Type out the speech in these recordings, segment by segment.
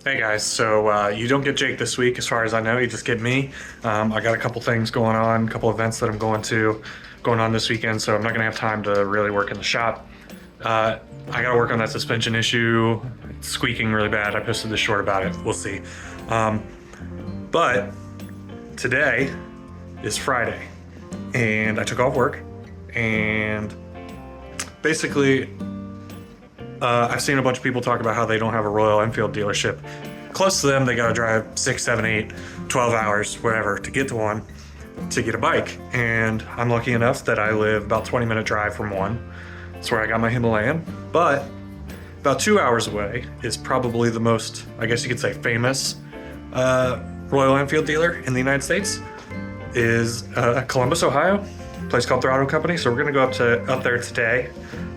Hey guys, so you don't get Jake this week as far as I know, you just get me. I got a couple things going on, a couple events that I'm going on this weekend, so I'm not gonna have time to really work in the shop. I gotta work on that suspension issue. It's squeaking really bad. I posted this short about it, we'll see. But today is Friday, and I took off work, and basically I've seen a bunch of people talk about how they don't have a Royal Enfield dealership. Close to them, they gotta drive 6, 7, 8, 12 hours, whatever, to get to one, to get a bike. And I'm lucky enough that I live about 20-minute drive from one. That's where I got my Himalayan. But about 2 hours away is probably the most, I guess you could say, famous Royal Enfield dealer in the United States. Is Columbus, Ohio, a place called Throttle company. So we're gonna go up there today.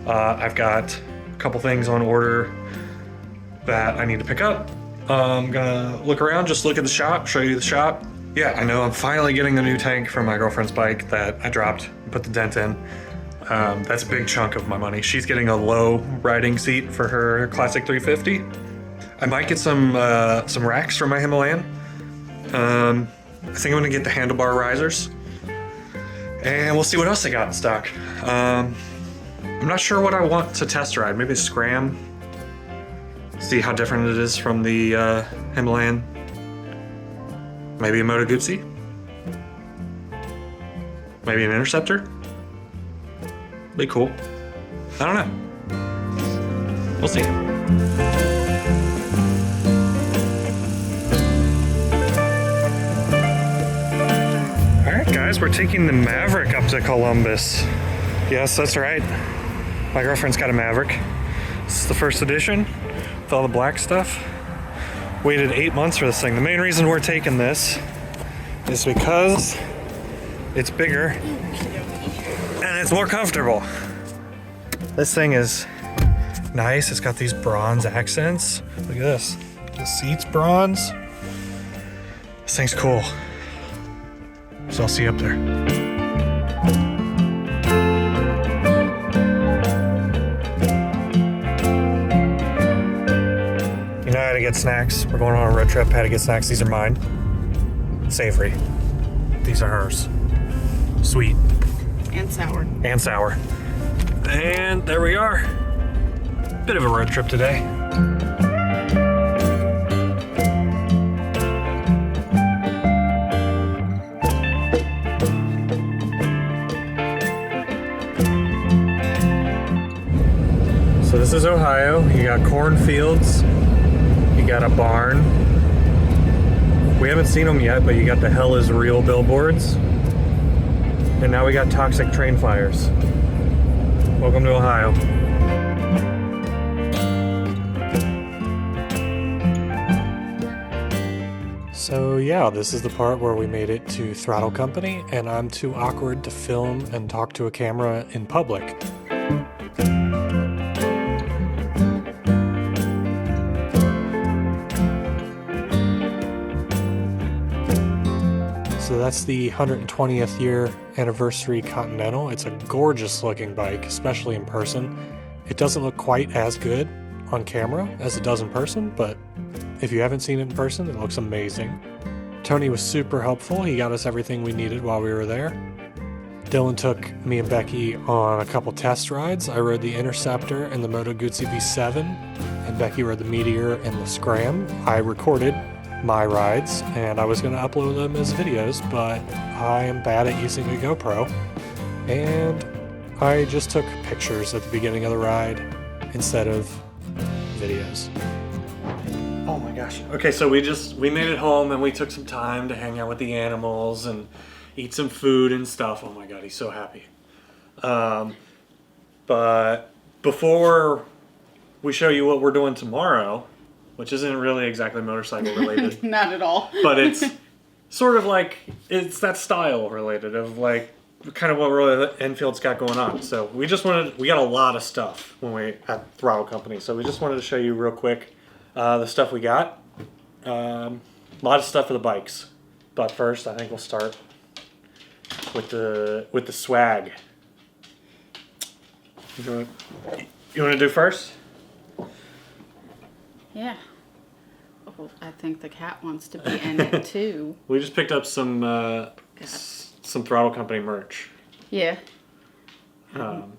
I've got couple things on order that I need to pick up. I'm gonna look around, just look at the shop, show you the shop. Yeah, I know I'm finally getting the new tank from my girlfriend's bike that I dropped and put the dent in. That's a big chunk of my money. She's getting a low riding seat for her classic 350. I might get some racks from my Himalayan. I think I'm gonna get the handlebar risers. And we'll see what else they got in stock. I'm not sure what I want to test ride. Maybe a Scram. See how different it is from the Himalayan. Maybe a Moto Guzzi. Maybe an Interceptor. Be cool. I don't know. We'll see. All right, guys, we're taking the Maverick up to Columbus. Yes, that's right. My girlfriend's got a Maverick. This is the first edition with all the black stuff. Waited 8 months for this thing. The main reason we're taking this is because it's bigger and it's more comfortable. This thing is nice. It's got these bronze accents. Look at this. The seat's bronze. This thing's cool. So I'll see you up there. Get snacks. We're going on a road trip. Had to get snacks. These are mine. Savory. These are hers. Sweet. And sour. And sour. And there we are. Bit of a road trip today. So this is Ohio. You got cornfields. You got a barn. We haven't seen them yet, but you got the hell is real billboards. And now we got toxic train fires. Welcome to Ohio. So yeah, this is the part where we made it to Throttle Company, and I'm too awkward to film and talk to a camera in public. So that's the 120th year anniversary Continental. It's a gorgeous looking bike, especially in person. It doesn't look quite as good on camera as it does in person, but if you haven't seen it in person, it looks amazing. Tony was super helpful. He got us everything we needed while we were there. Dylan took me and Becky on a couple test rides. I rode the Interceptor and the Moto Guzzi V7, and Becky rode the Meteor and the Scram. I recorded my rides, and I was going to upload them as videos, but I am bad at using a GoPro, and I just took pictures at the beginning of the ride instead of videos. Oh my gosh. Okay, so we made it home, and we took some time to hang out with the animals and eat some food and stuff. Oh my god, he's so happy. But before we show you what we're doing tomorrow, which isn't really exactly motorcycle related. Not at all. But it's sort of like, it's that style related of like kind of what Royal Enfield's got going on. So we got a lot of stuff when we at Throttle Company. So we just wanted to show you real quick the stuff we got. A lot of stuff for the bikes. But first, I think we'll start with the swag. You want to do first? Yeah. Well, I think the cat wants to be in it too. We just picked up some Throttle Company merch. Yeah.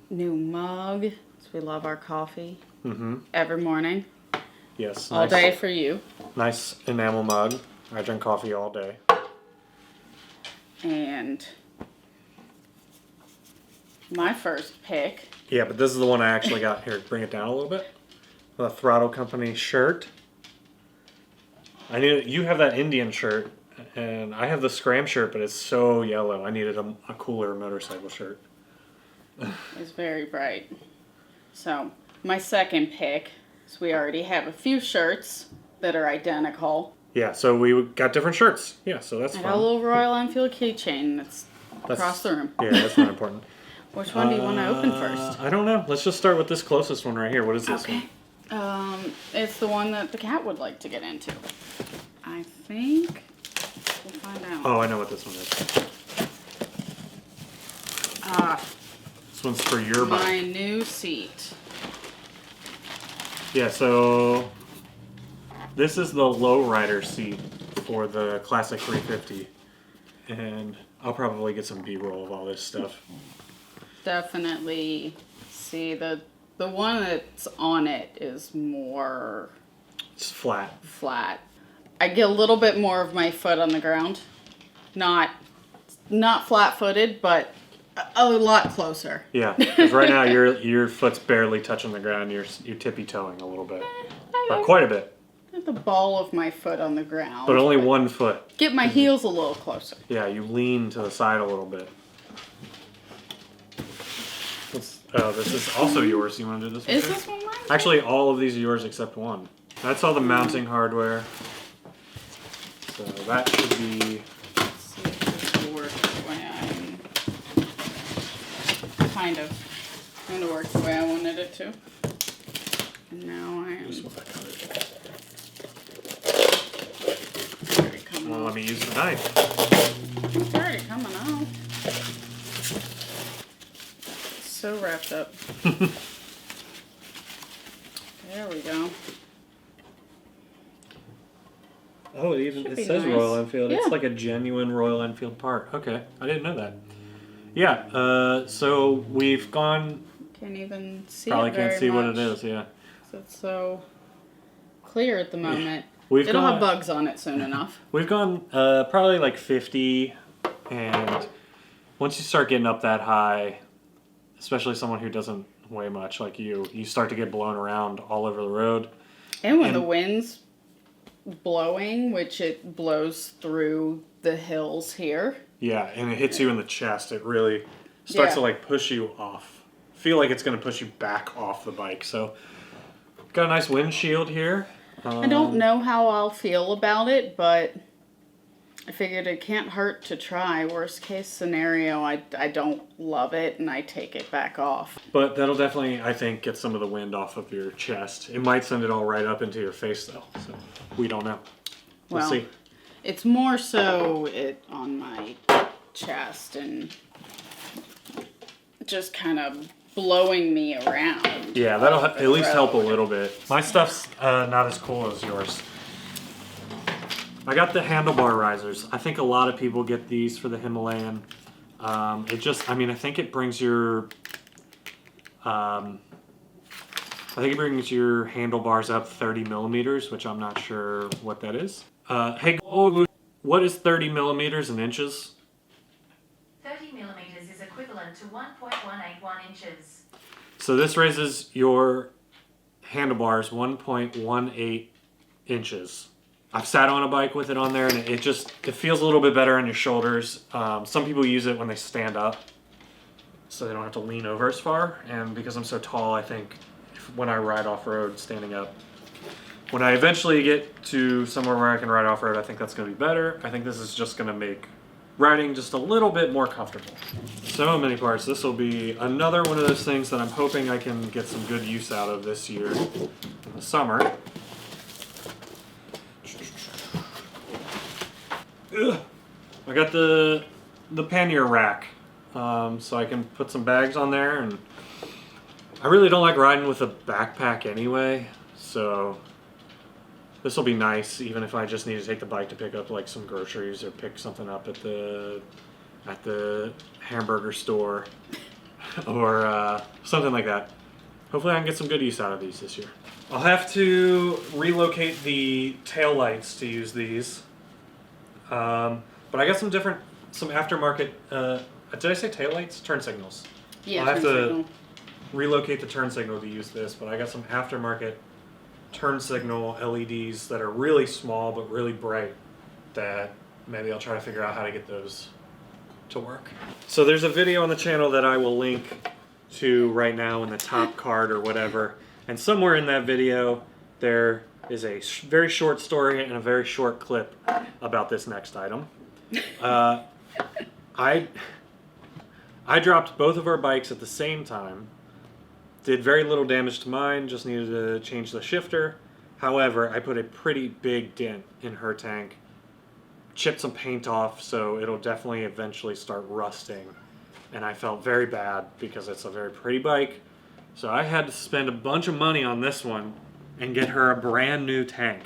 New mug. So we love our coffee. Mm-hmm. Every morning. Yes. All day for you. Nice enamel mug. I drink coffee all day. And my first pick. Yeah, but this is the one I actually got. Here, bring it down a little bit. The Throttle Company shirt. You have that Indian shirt, and I have the Scram shirt, but it's so yellow. I needed a cooler motorcycle shirt. It's very bright. So, my second pick is we already have a few shirts that are identical. Yeah, so we got different shirts. Yeah, so that's fun. I got a little Royal Enfield keychain that's across the room. Yeah, that's not important. Which one do you want to open first? I don't know. Let's just start with this closest one right here. What is this one? It's the one that the cat would like to get into. I think we'll find out. Oh, I know what this one is. This one's for your bike. My new seat. Yeah, so this is the lowrider seat for the Classic 350. And I'll probably get some B-roll of all this stuff. Definitely see the one that's on it is more... It's flat. I get a little bit more of my foot on the ground. Not flat-footed, but a lot closer. Yeah, because right now your foot's barely touching the ground. You're tippy-toeing a little bit. Or quite a bit. Get the ball of my foot on the ground. But only one foot. Get my heels a little closer. Yeah, you lean to the side a little bit. This is also yours. You want to do this one? Is this one mine? Actually, all of these are yours except one. That's all the mounting hardware. So that should be... Let's see if this will work the way kind of going to work the way I wanted it to. And now I am... Just want that covered. It's already coming Well, off. let me use the knife. It's already coming off. So wrapped up. There we go. Oh, it says nice. Royal Enfield. Yeah. It's like a genuine Royal Enfield part. Okay, I didn't know that. Yeah, so we've gone... Can't even see Probably it very can't see much. what it is, yeah. It's so clear at the moment. We've It'll gone- have bugs on it soon enough. We've gone probably like 50, and once you start getting up that high, especially someone who doesn't weigh much like you start to get blown around all over the road. And when the wind's blowing, which it blows through the hills here. Yeah, and it hits you in the chest. It really starts to like push you off. Feel like it's going to push you back off the bike. So, got a nice windshield here. I don't know how I'll feel about it, but I figured it can't hurt to try. Worst case scenario, I don't love it and I take it back off. But that'll definitely, I think, get some of the wind off of your chest. It might send it all right up into your face, though. So we don't know. We'll see. It's more so on my chest and just kind of blowing me around. Yeah, that'll at least help a little bit. My stuff's not as cool as yours. I got the handlebar risers. I think a lot of people get these for the Himalayan. I think it brings your... I think it brings your handlebars up 30 millimeters, which I'm not sure what that is. Hey, what is 30 millimeters in inches? 30 millimeters is equivalent to 1.181 inches. So this raises your handlebars 1.18 inches. I've sat on a bike with it on there, and it feels a little bit better on your shoulders. Some people use it when they stand up, so they don't have to lean over as far. And because I'm so tall, I think when I ride off-road standing up, when I eventually get to somewhere where I can ride off-road, I think that's going to be better. I think this is just going to make riding just a little bit more comfortable. So many parts. This will be another one of those things that I'm hoping I can get some good use out of this year in the summer. Ugh. I got the pannier rack, so I can put some bags on there, and I really don't like riding with a backpack anyway, so this will be nice, even if I just need to take the bike to pick up like some groceries or pick something up at the hamburger store or something like that. Hopefully I can get some good use out of these this year. I'll have to relocate the tail lights to use these. But I got some aftermarket, did I say tail lights? Turn signals. Yeah, I'll have turn to signal. relocate the turn signal to use this, but I got some aftermarket turn signal LEDs that are really small but really bright that maybe I'll try to figure out how to get those to work. So there's a video on the channel that I will link to right now in the top card or whatever, and somewhere in that video there is a very short story and a very short clip about this next item. I dropped both of our bikes at the same time. Did very little damage to mine, just needed to change the shifter. However, I put a pretty big dent in her tank. Chipped some paint off, so it'll definitely eventually start rusting. And I felt very bad because it's a very pretty bike. So I had to spend a bunch of money on this one and get her a brand new tank.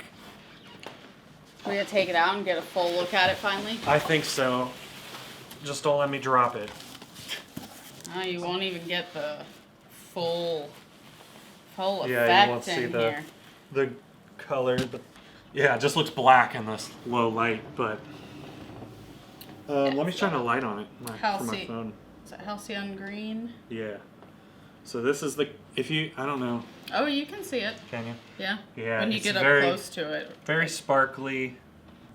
We're gonna take it out and get a full look at it finally. I think so. Just don't let me drop it. Oh, you won't even get the full Yeah, effect you won't see in the here. color. Yeah, it just looks black in this low light, but let me shine a light on it for my phone. Is that Halcyon green? Yeah. So this is I don't know, Oh, you can see it. can you? Yeah. Yeah, When you it's get up very- close to it. Very sparkly.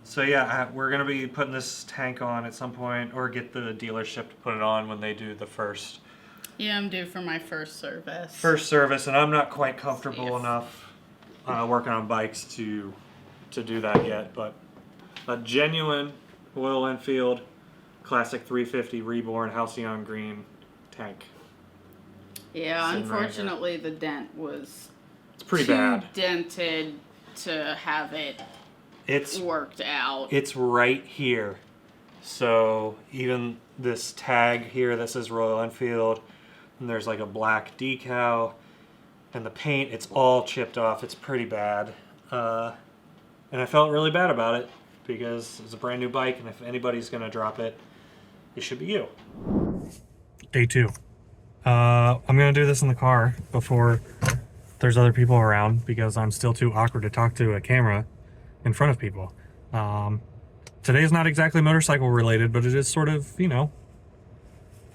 So yeah, we're gonna be putting this tank on at some point, or get the dealership to put it on when they do the first Yeah, I'm due for my first service. service, and I'm not quite comfortable Yes. enough working on bikes to do that yet. But a genuine Royal Enfield Classic 350 Reborn Halcyon Green tank. Yeah, Sitting right unfortunately the dent was It's pretty too bad. dented to have it It's worked out. It's right here. So even this tag here that says Royal Enfield, and there's like a black decal, and the paint, it's all chipped off. It's pretty bad. And I felt really bad about it because it's a brand new bike, and if anybody's gonna drop it, it should be you. Day 2. I'm gonna do this in the car before there's other people around because I'm still too awkward to talk to a camera in front of people. Today is not exactly motorcycle related, but it is sort of,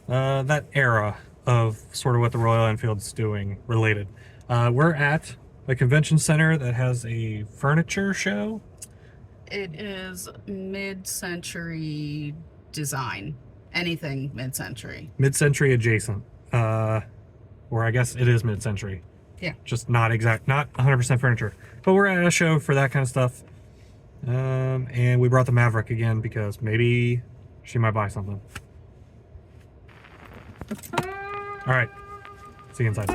that era of sort of what the Royal Enfield's doing related. We're at a convention center that has a furniture show. It is mid-century design. Anything mid-century. Mid-century adjacent. Or I guess it is mid-century. Yeah. Just not 100% furniture. But we're at a show for that kind of stuff. And we brought the Maverick again because maybe she might buy something. All right, see you inside.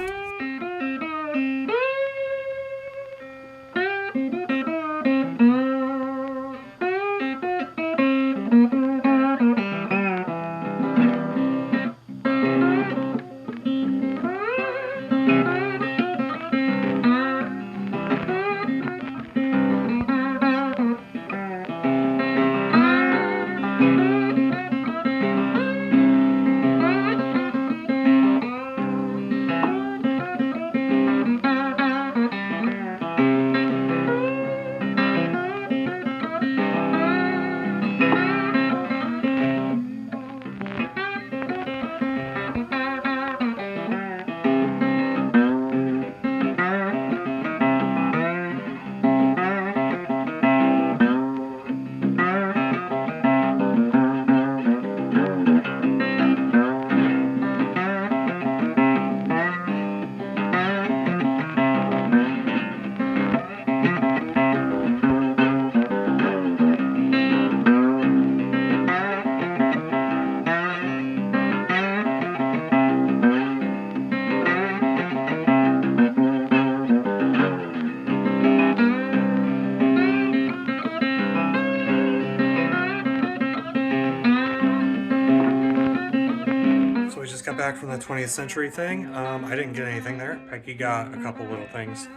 Back from the 20th century thing. I didn't get anything there. Becky got a couple little things.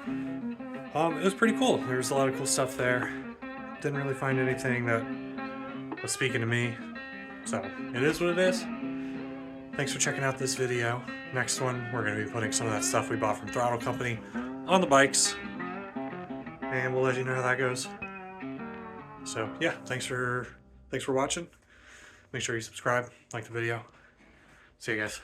It was pretty cool. There was a lot of cool stuff there. Didn't really find anything that was speaking to me. So, it is what it is. Thanks for checking out this video. Next one, we're going to be putting some of that stuff we bought from Throttle Company on the bikes. And we'll let you know how that goes. So, yeah, thanks for watching. Make sure you subscribe, like the video. See you guys.